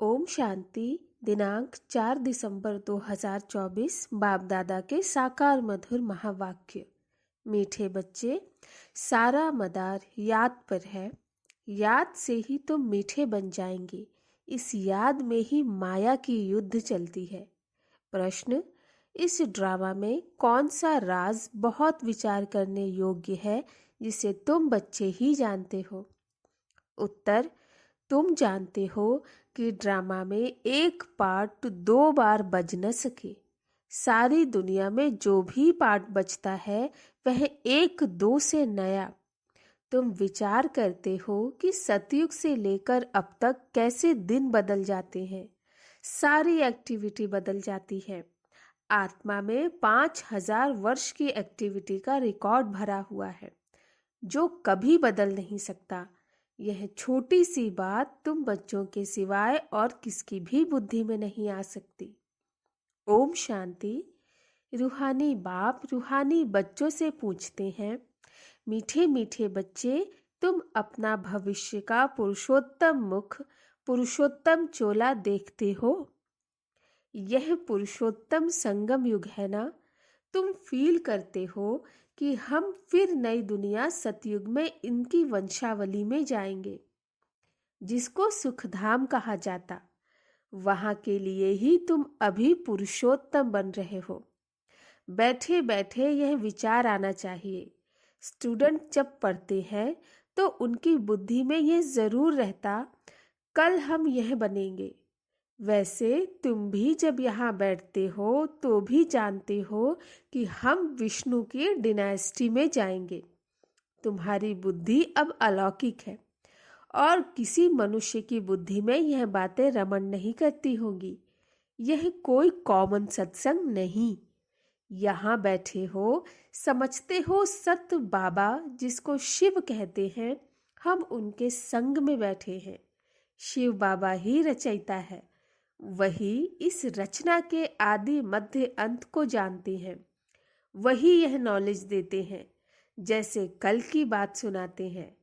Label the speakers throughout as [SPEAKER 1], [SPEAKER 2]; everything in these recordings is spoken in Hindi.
[SPEAKER 1] ओम शांति। दिनांक 4 दिसंबर 2024। बाप दादा के साकार मधुर महावाक्य। मीठे बच्चे, सारा मदार याद पर है। याद से ही तुम मीठे बन जाएंगे। इस याद में ही माया की युद्ध चलती है। प्रश्न: इस ड्रामा में कौन सा राज बहुत विचार करने योग्य है जिसे तुम बच्चे ही जानते हो? उत्तर: तुम जानते हो कि ड्रामा में एक पार्ट 2 बार बज न सके। सारी दुनिया में जो भी पार्ट बजता है वह 1-2 से नया। तुम विचार करते हो कि सतयुग से लेकर अब तक कैसे दिन बदल जाते हैं। सारी एक्टिविटी बदल जाती है। आत्मा में 5000 वर्ष की एक्टिविटी का रिकॉर्ड भरा हुआ है जो कभी बदल नहीं सकता। यह छोटी सी बात तुम बच्चों के सिवाय और किसकी भी बुद्धि में नहीं आ सकती। ओम शांति। रूहानी बाप रूहानी बच्चों से पूछते हैं, मीठे मीठे बच्चे, तुम अपना भविष्य का पुरुषोत्तम मुख, पुरुषोत्तम चोला देखते हो? यह पुरुषोत्तम संगम युग है ना? तुम फील करते हो कि हम फिर नई दुनिया सतयुग में इनकी वंशावली में जाएंगे, जिसको सुखधाम कहा जाता। वहां के लिए ही तुम अभी पुरुषोत्तम बन रहे हो। बैठे बैठे यह विचार आना चाहिए। स्टूडेंट जब पढ़ते हैं तो उनकी बुद्धि में यह जरूर रहता, कल हम यह बनेंगे। वैसे तुम भी जब यहाँ बैठते हो तो भी जानते हो कि हम विष्णु की डिनास्टी में जाएंगे। तुम्हारी बुद्धि अब अलौकिक है और किसी मनुष्य की बुद्धि में यह बातें रमण नहीं करती होंगी। यह कोई कॉमन सत्संग नहीं। यहाँ बैठे हो, समझते हो सत्य बाबा जिसको शिव कहते हैं, हम उनके संग में बैठे हैं। शिव बाबा ही रचयिता है। वही इस रचना के आदि मध्य अंत को जानते हैं। वही यह नॉलेज देते हैं, जैसे कल की बात सुनाते हैं।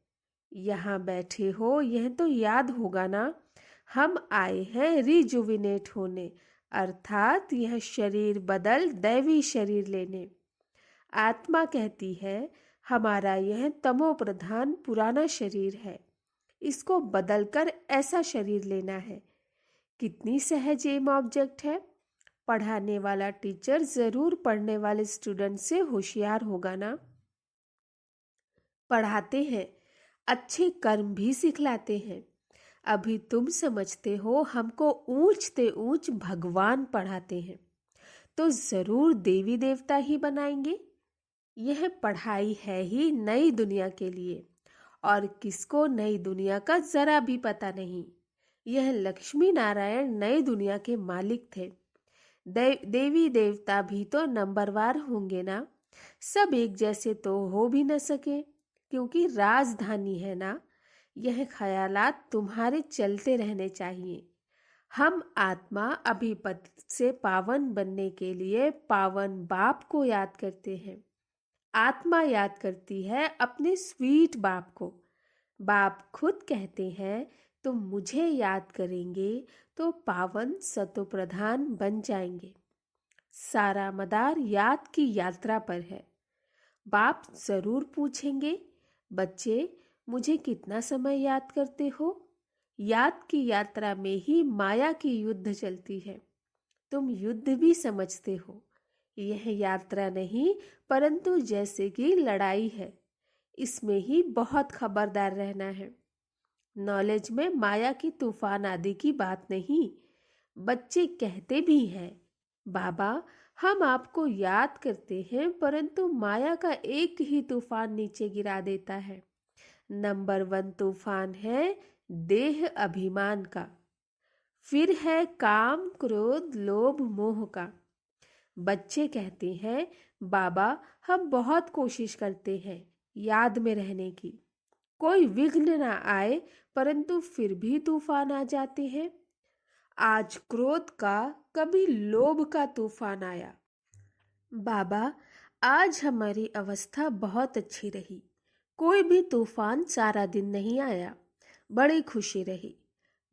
[SPEAKER 1] यहाँ बैठे हो, यह तो याद होगा ना, हम आए हैं रिजुविनेट होने, अर्थात यह शरीर बदल दैवी शरीर लेने। आत्मा कहती है हमारा यह तमो प्रधान पुराना शरीर है, इसको बदलकर ऐसा शरीर लेना है। कितनी सहज एम ऑब्जेक्ट है। पढ़ाने वाला टीचर जरूर पढ़ने वाले स्टूडेंट से होशियार होगा ना। पढ़ाते हैं, अच्छे कर्म भी सिखलाते हैं। अभी तुम समझते हो हमको ऊंचते ऊंच भगवान पढ़ाते हैं, तो जरूर देवी देवता ही बनाएंगे। यह पढ़ाई है ही नई दुनिया के लिए, और किसको नई दुनिया का जरा भी पता नहीं। यह लक्ष्मी नारायण नई दुनिया के मालिक थे। देवी देवता भी तो नंबरवार होंगे ना। सब एक जैसे तो हो भी न सके, क्योंकि राजधानी है ना। यह ख्यालात तुम्हारे चलते रहने चाहिए। हम आत्मा अभी पतित से पावन बनने के लिए पावन बाप को याद करते हैं। आत्मा याद करती है अपने स्वीट बाप को। बाप खुद कहते हैं, तुम मुझे याद करेंगे तो पावन सतो प्रधान बन जाएंगे। सारा मदार याद की यात्रा पर है। बाप जरूर पूछेंगे, बच्चे मुझे कितना समय याद करते हो? याद की यात्रा में ही माया की युद्ध चलती है। तुम युद्ध भी समझते हो। यह यात्रा नहीं, परंतु जैसे कि लड़ाई है। इसमें ही बहुत खबरदार रहना है। नॉलेज में माया की तूफान आदि की बात नहीं। बच्चे कहते भी हैं, बाबा हम आपको याद करते हैं, परंतु माया का एक ही तूफान नीचे गिरा देता है। नंबर 1 तूफान है देह अभिमान का, फिर है काम क्रोध लोभ मोह का। बच्चे कहते हैं, बाबा हम बहुत कोशिश करते हैं याद में रहने की, कोई विघ्न ना आए, परंतु फिर भी तूफान आ जाते हैं। आज क्रोध का, कभी लोभ का तूफान आया। बाबा आज हमारी अवस्था बहुत अच्छी रही। कोई भी तूफान सारा दिन नहीं आया। बड़ी खुशी रही।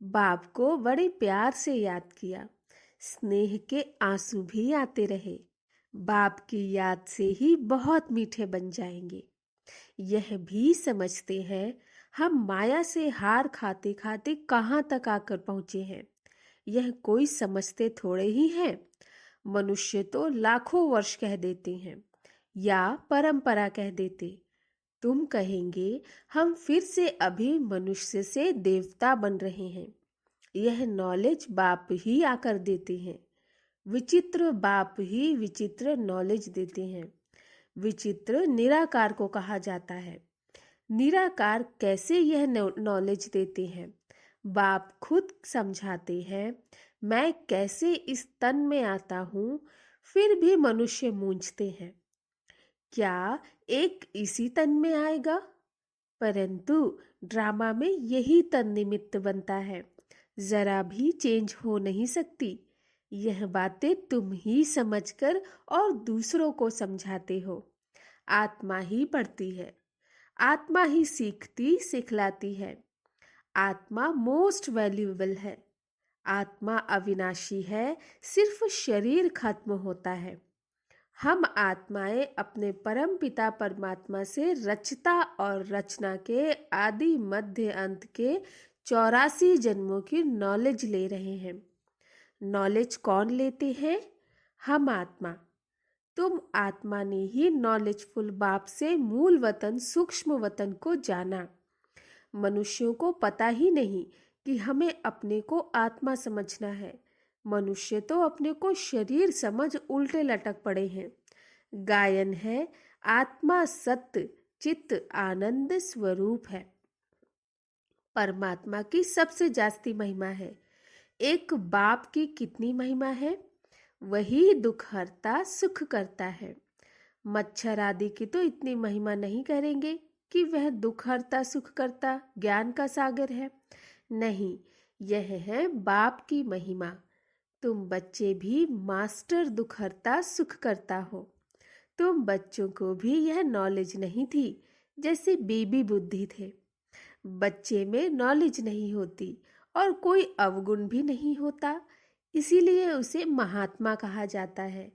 [SPEAKER 1] बाप को बड़े प्यार से याद किया, स्नेह के आंसू भी आते रहे। बाप की याद से ही बहुत मीठे बन जाएंगे। यह भी समझते हैं हम माया से हार खाते खाते कहाँ तक आकर पहुँचे हैं। यह कोई समझते थोड़े ही हैं। मनुष्य तो लाखों वर्ष कह देते हैं या परंपरा कह देते। तुम कहेंगे हम फिर से अभी मनुष्य से देवता बन रहे हैं। यह नॉलेज बाप ही आकर देते हैं। विचित्र बाप ही विचित्र नॉलेज देते हैं। विचित्र निराकार को कहा जाता है। निराकार कैसे यह नॉलेज देते हैं? बाप खुद समझाते हैं, मैं कैसे इस तन में आता हूँ। फिर भी मनुष्य मूंझते हैं, क्या एक इसी तन में आएगा? परंतु ड्रामा में यही तन निमित्त बनता है, जरा भी चेंज हो नहीं सकती। यह बातें तुम ही समझकर और दूसरों को समझाते हो। आत्मा ही पढ़ती है, आत्मा ही सीखती सिखलाती है। आत्मा मोस्ट वैल्यूएबल है। आत्मा अविनाशी है, सिर्फ शरीर खत्म होता है। हम आत्माएं अपने परम पिता परमात्मा से रचता और रचना के आदि मध्य अंत के 84 जन्मों की नॉलेज ले रहे हैं। नॉलेज कौन लेते हैं? हम आत्मा। तुम आत्मा ने ही नॉलेजफुल बाप से मूल वतन सूक्ष्म वतन को जाना। मनुष्यों को पता ही नहीं कि हमें अपने को आत्मा समझना है। मनुष्य तो अपने को शरीर समझ उल्टे लटक पड़े हैं। गायन है, आत्मा सत्य चित्त आनंद स्वरूप है। परमात्मा की सबसे जास्ती महिमा है। एक बाप की कितनी महिमा है? वही दुख हरता सुख करता है। मच्छर आदि की तो इतनी महिमा नहीं करेंगे कि वह दुख हरता सुख करता ज्ञान का सागर है। नहीं, यह है बाप की महिमा। तुम बच्चे भी मास्टर दुख हरता सुख करता हो। तुम बच्चों को भी यह नॉलेज नहीं थी, जैसे बेबी बुद्धि थे। बच्चे में नॉलेज नहीं होती और कोई अवगुण भी नहीं होता, इसीलिए उसे महात्मा कहा जाता है,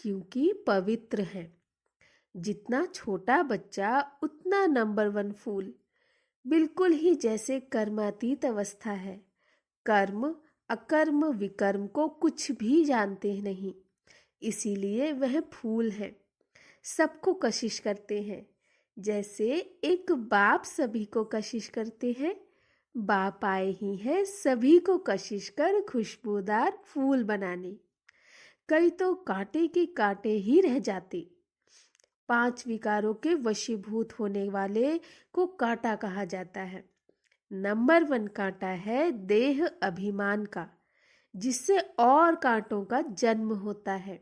[SPEAKER 1] क्योंकि पवित्र है। जितना छोटा बच्चा उतना नंबर 1 फूल। बिल्कुल ही जैसे कर्मातीत अवस्था है। कर्म अकर्म विकर्म को कुछ भी जानते नहीं, इसीलिए वह फूल है। सबको कशिश करते हैं, जैसे एक बाप सभी को कशिश करते हैं। बाप आए ही हैं सभी को कशिश कर खुशबूदार फूल बनाने। कई तो कांटे के कांटे ही रह जाते। 5 विकारों के वशीभूत होने वाले को कांटा कहा जाता है। नंबर 1 कांटा है देह अभिमान का, जिससे और कांटों का जन्म होता है।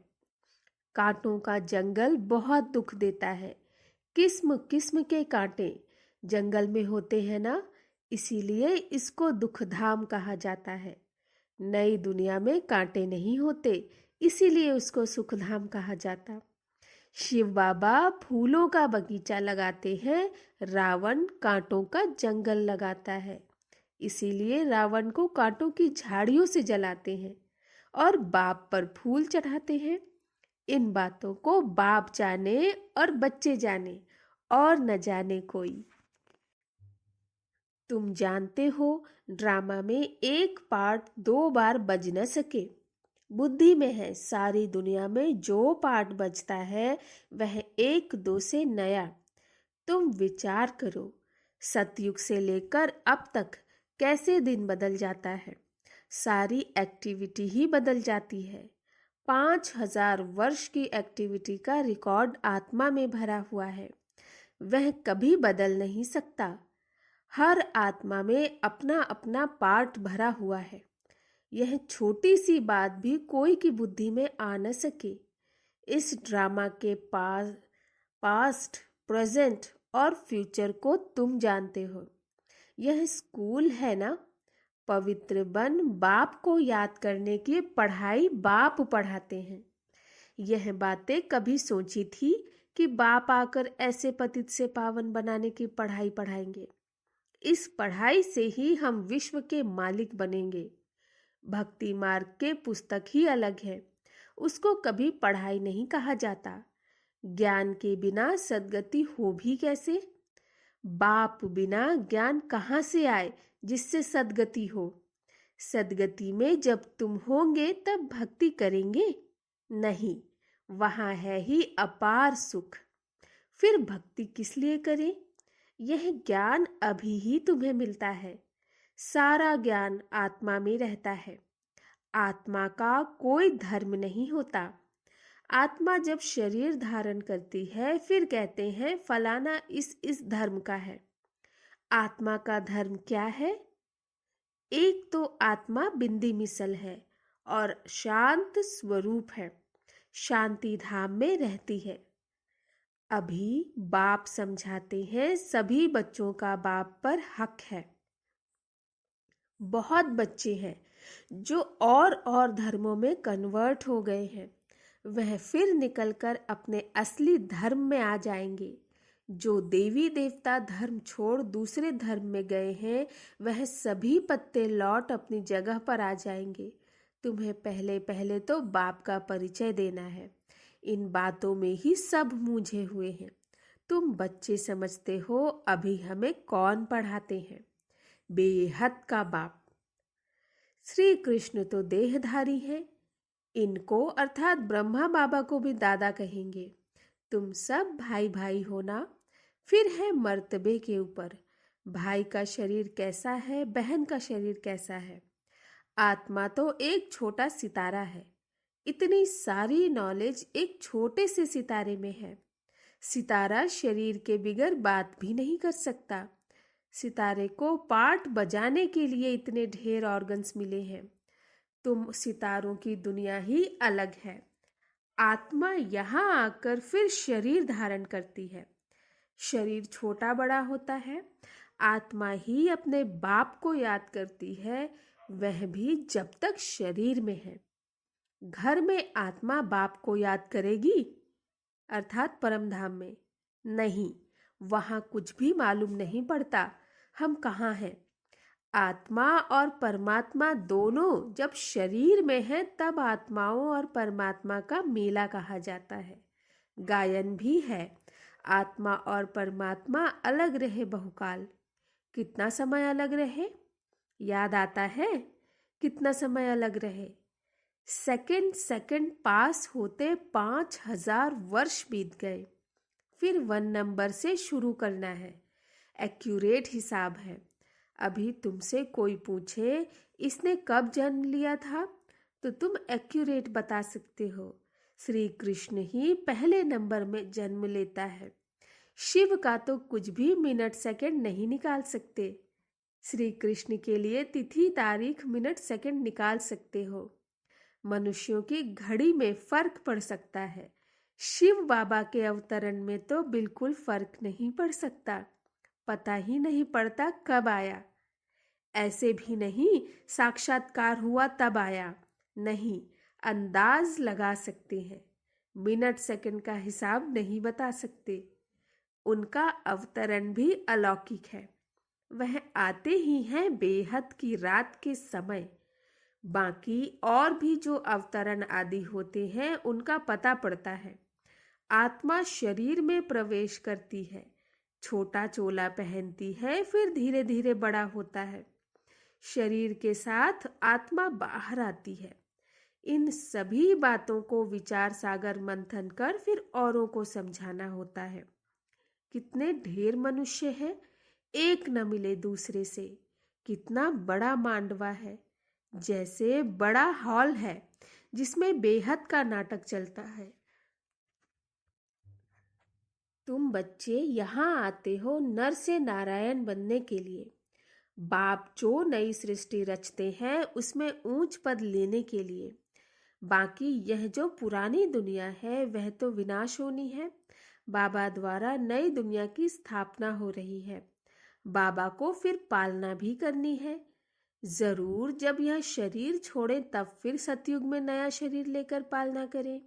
[SPEAKER 1] कांटों का जंगल बहुत दुख देता है। किस्म किस्म के कांटे जंगल में होते हैं ना, इसीलिए इसको दुखधाम कहा जाता है। नई दुनिया में कांटे नहीं होते, इसीलिए उसको सुखधाम कहा जाता। शिव बाबा फूलों का बगीचा लगाते हैं, रावण कांटों का जंगल लगाता है। इसीलिए रावण को कांटों की झाड़ियों से जलाते हैं और बाप पर फूल चढ़ाते हैं। इन बातों को बाप जाने और बच्चे जाने और न जाने कोई। तुम जानते हो ड्रामा में एक पार्ट 2 बार बज न सके। बुद्धि में है, सारी दुनिया में जो पार्ट बजता है वह 1-2 से नया। तुम विचार करो, सतयुग से लेकर अब तक कैसे दिन बदल जाता है। सारी एक्टिविटी ही बदल जाती है। 5000 वर्ष की एक्टिविटी का रिकॉर्ड आत्मा में भरा हुआ है, वह कभी बदल नहीं सकता। हर आत्मा में अपना अपना पार्ट भरा हुआ है। यह छोटी सी बात भी कोई की बुद्धि में आ न सके। इस ड्रामा के पास्ट प्रेजेंट और फ्यूचर को तुम जानते हो। यह स्कूल है ना। पवित्र बन बाप को याद करने की पढ़ाई बाप पढ़ाते हैं। यह बातें कभी सोची थी कि बाप आकर ऐसे पतित से पावन बनाने की पढ़ाई पढ़ाएंगे? इस पढ़ाई से ही हम विश्व के मालिक बनेंगे। भक्ति मार्ग के पुस्तक ही अलग है, उसको कभी पढ़ाई नहीं कहा जाता। ज्ञान के बिना सद्गति हो भी कैसे? बाप बिना ज्ञान कहाँ से आए जिससे सद्गति हो? सद्गति में जब तुम होंगे तब भक्ति करेंगे? नहीं, वहां है ही अपार सुख। फिर भक्ति किस लिए करें? यह ज्ञान अभी ही तुम्हें मिलता है। सारा ज्ञान आत्मा में रहता है। आत्मा का कोई धर्म नहीं होता। आत्मा जब शरीर धारण करती है फिर कहते हैं फलाना इस धर्म का है। आत्मा का धर्म क्या है? एक तो आत्मा बिंदी मिसल है और शांत स्वरूप है, शांति धाम में रहती है। अभी बाप समझाते हैं सभी बच्चों का बाप पर हक है। बहुत बच्चे हैं जो और धर्मों में कन्वर्ट हो गए हैं, वह फिर निकलकर अपने असली धर्म में आ जाएंगे। जो देवी देवता धर्म छोड़ दूसरे धर्म में गए हैं वह सभी पत्ते लौट अपनी जगह पर आ जाएंगे। तुम्हें पहले पहले तो बाप का परिचय देना है। इन बातों में ही सब मूझे हुए हैं। तुम बच्चे समझते हो अभी हमें कौन पढ़ाते हैं? बेहद का बाप। श्री कृष्ण तो देहधारी हैं, इनको अर्थात ब्रह्मा बाबा को भी दादा कहेंगे। तुम सब भाई भाई हो ना? फिर है मर्तबे के ऊपर, भाई का शरीर कैसा है, बहन का शरीर कैसा है। आत्मा तो एक छोटा सितारा है। इतनी सारी नॉलेज एक छोटे से सितारे में है। सितारा शरीर के बिगर बात भी नहीं कर सकता। सितारे को पार्ट बजाने के लिए इतने ढेर ऑर्गन्स मिले हैं। तुम सितारों की दुनिया ही अलग है। आत्मा यहाँ आकर फिर शरीर धारण करती है। शरीर छोटा बड़ा होता है। आत्मा ही अपने बाप को याद करती है, वह भी जब तक शरीर में है। घर में आत्मा बाप को याद करेगी, अर्थात परमधाम में नहीं। वहां कुछ भी मालूम नहीं पड़ता हम कहाँ हैं। आत्मा और परमात्मा दोनों जब शरीर में हैं तब आत्माओं और परमात्मा का मेला कहा जाता है। गायन भी है, आत्मा और परमात्मा अलग रहे बहुकाल। कितना समय अलग रहे? याद आता है कितना समय अलग रहे? सेकंड सेकंड पास होते 5000 वर्ष बीत गए। फिर 1 नंबर से शुरू करना है। एक्यूरेट हिसाब है। अभी तुमसे कोई पूछे इसने कब जन्म लिया था तो तुम एक्यूरेट बता सकते हो। श्री कृष्ण ही पहले नंबर में जन्म लेता है। शिव का तो कुछ भी मिनट सेकंड नहीं निकाल सकते। श्री कृष्ण के लिए तिथि तारीख मिनट सेकंड निकाल सकते हो। मनुष्यों की घड़ी में फर्क पड़ सकता है, शिव बाबा के अवतरण में तो बिल्कुल फर्क नहीं पड़ सकता। पता ही नहीं पड़ता कब आया। ऐसे भी नहीं साक्षात्कार हुआ तब आया, नहीं, अंदाज लगा सकते हैं। मिनट सेकंड का हिसाब नहीं बता सकते। उनका अवतरण भी अलौकिक है। वह आते ही हैं बेहद की रात के समय। बाकी और भी जो अवतरण आदि होते हैं उनका पता पड़ता है। आत्मा शरीर में प्रवेश करती है, छोटा चोला पहनती है, फिर धीरे धीरे बड़ा होता है। शरीर के साथ आत्मा बाहर आती है। इन सभी बातों को विचार सागर मंथन कर फिर औरों को समझाना होता है। कितने ढेर मनुष्य हैं, एक न मिले दूसरे से। कितना बड़ा मांडवा है, जैसे बड़ा हॉल है जिसमें बेहद का नाटक चलता है। तुम बच्चे यहाँ आते हो नर से नारायण बनने के लिए। बाप जो नई सृष्टि रचते हैं उसमें ऊंच पद लेने के लिए। बाकी यह जो पुरानी दुनिया है वह तो विनाश होनी है। बाबा द्वारा नई दुनिया की स्थापना हो रही है। बाबा को फिर पालना भी करनी है। जरूर जब यह शरीर छोड़ें तब फिर सतयुग में नया शरीर लेकर पालना करें।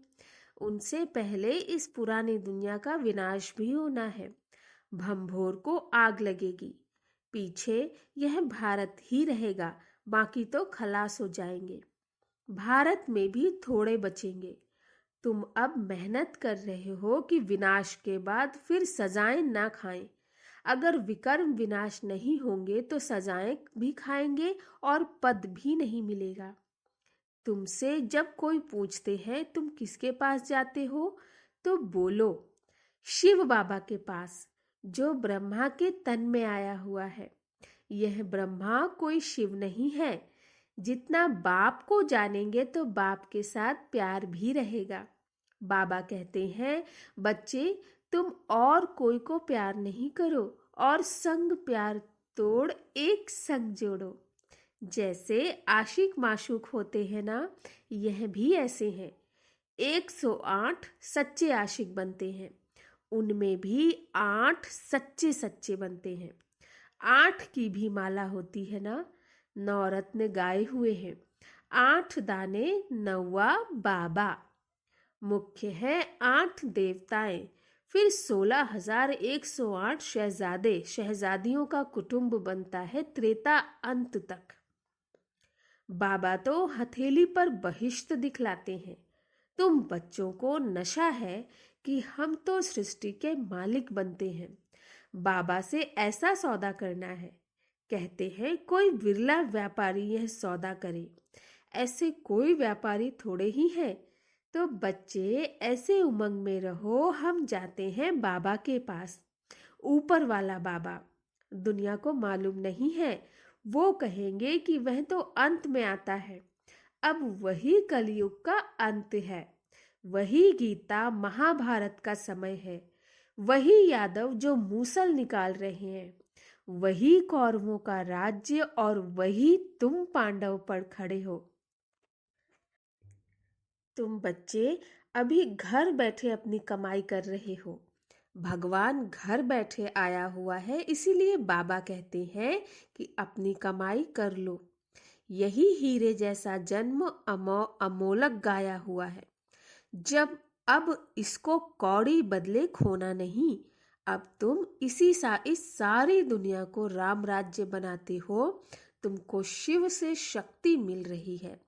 [SPEAKER 1] उनसे पहले इस पुरानी दुनिया का विनाश भी होना है। भंभोर को आग लगेगी, पीछे यह भारत ही रहेगा, बाकी तो खलास हो जाएंगे। भारत में भी थोड़े बचेंगे। तुम अब मेहनत कर रहे हो कि विनाश के बाद फिर सजाएं ना खाएं। अगर विकर्म विनाश नहीं होंगे तो सजाएं भी खाएंगे और पद भी नहीं मिलेगा। तुमसे जब कोई पूछते हैं तुम किसके पास जाते हो, तो बोलो शिव बाबा के पास, जो ब्रह्मा के तन में आया हुआ है। यह ब्रह्मा कोई शिव नहीं है। जितना बाप को जानेंगे तो बाप के साथ प्यार भी रहेगा। बाबा कहते हैं, बच्चे तुम और कोई को प्यार नहीं करो और संग प्यार तोड़ एक संग जोड़ो। जैसे आशिक माशूक होते हैं ना, यह भी ऐसे हैं। 108 सच्चे आशिक बनते हैं, उनमें भी 8 सच्चे सच्चे बनते हैं। 8 की भी माला होती है ना, 9 रत्न गाए हुए हैं, 8 दाने 9वां बाबा। मुख्य है 8 देवताएं, फिर 16,108 शहजादे शहजादियों का कुटुंब बनता है त्रेता अंत तक। बाबा तो हथेली पर बहिष्ट दिखलाते हैं। तुम बच्चों को नशा है कि हम तो सृष्टि के मालिक बनते हैं, बाबा से ऐसा सौदा करना है। कहते हैं कोई विरला व्यापारी यह सौदा करे, ऐसे कोई व्यापारी थोड़े ही है। तो बच्चे ऐसे उमंग में रहो, हम जाते हैं बाबा के पास। ऊपर वाला बाबा, दुनिया को मालूम नहीं है, वो कहेंगे कि वह तो अंत में आता है। अब वही कलयुग का अंत है, वही गीता महाभारत का समय है, वही यादव जो मूसल निकाल रहे हैं, वही कौरवों का राज्य और वही तुम पांडव पर खड़े हो। तुम बच्चे अभी घर बैठे अपनी कमाई कर रहे हो। भगवान घर बैठे आया हुआ है, इसीलिए बाबा कहते हैं कि अपनी कमाई कर लो। यही हीरे जैसा जन्म अमोलक गाया हुआ है। जब अब इसको कौड़ी बदले खोना नहीं। अब तुम इस सारी दुनिया को राम राज्य बनाते हो। तुमको शिव से शक्ति मिल रही है।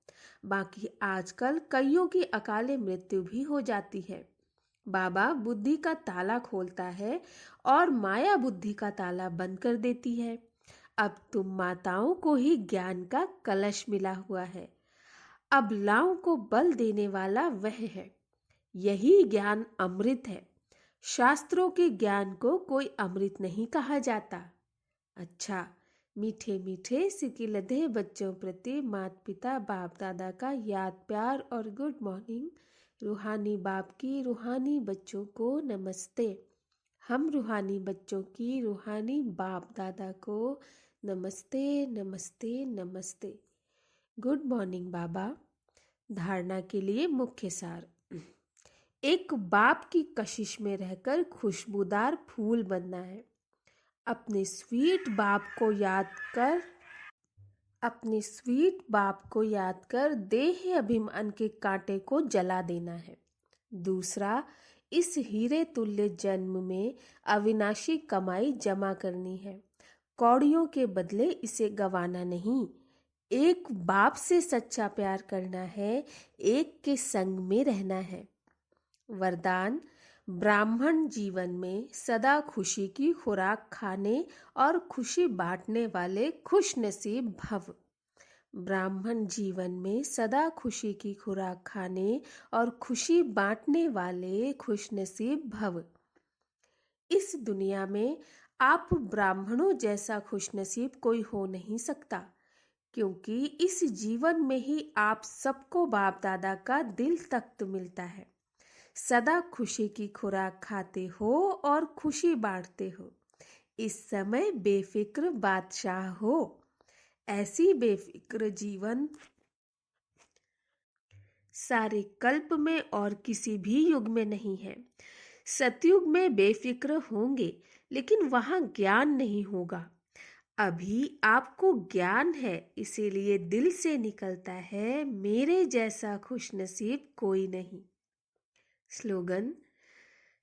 [SPEAKER 1] बाकी आजकल कईयों की अकाले मृत्यु भी हो जाती है। बाबा बुद्धि का ताला खोलता है और माया बुद्धि का ताला बंद कर देती है। अब तुम माताओं को ही ज्ञान का कलश मिला हुआ है। अबलाओं को बल देने वाला वह है। यही ज्ञान अमृत है। शास्त्रों के ज्ञान को कोई अमृत नहीं कहा जाता। अच्छा, मीठे मीठे सिकिलधे बच्चों प्रति माता पिता बाप दादा का याद प्यार और गुड मॉर्निंग। रूहानी बाप की रूहानी बच्चों को नमस्ते। हम रूहानी बच्चों की रूहानी बाप दादा को नमस्ते नमस्ते नमस्ते। गुड मॉर्निंग बाबा। धारणा के लिए मुख्य सार। एक बाप की कशिश में रहकर खुशबूदार फूल बनना है। अपने स्वीट बाप को याद कर देह अभिमान के कांटे को जला देना है। दूसरा, इस हीरे तुल्य जन्म में अविनाशी कमाई जमा करनी है। कौड़ियों के बदले इसे गंवाना नहीं। एक बाप से सच्चा प्यार करना है, एक के संग में रहना है। वरदान, ब्राह्मण जीवन में सदा खुशी की खुराक खाने और खुशी बांटने वाले खुश नसीब भव। ब्राह्मण जीवन में सदा खुशी की खुराक खाने और खुशी बांटने वाले खुश नसीब भव। इस दुनिया में आप ब्राह्मणों जैसा खुश नसीब कोई हो नहीं सकता, क्योंकि इस जीवन में ही आप सबको बाप दादा का दिल तख्त मिलता है। सदा खुशी की खुराक खाते हो और खुशी बांटते हो। इस समय बेफिक्र बादशाह हो। ऐसी बेफिक्र जीवन सारे कल्प में और किसी भी युग में नहीं है। सतयुग में बेफिक्र होंगे, लेकिन वहां ज्ञान नहीं होगा। अभी आपको ज्ञान है, इसीलिए दिल से निकलता है, मेरे जैसा खुशनसीब कोई नहीं। स्लोगन,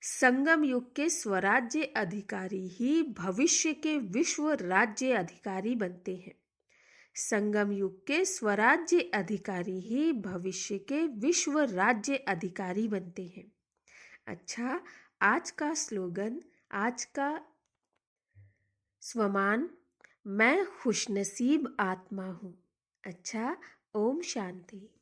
[SPEAKER 1] संगम युग के स्वराज्य अधिकारी ही भविष्य के विश्व राज्य अधिकारी बनते हैं। संगम युग के स्वराज्य अधिकारी ही भविष्य के विश्व राज्य अधिकारी बनते हैं। अच्छा, आज का स्लोगन, आज का स्वमान, मैं खुशनसीब आत्मा हूँ। अच्छा, ओम शांति।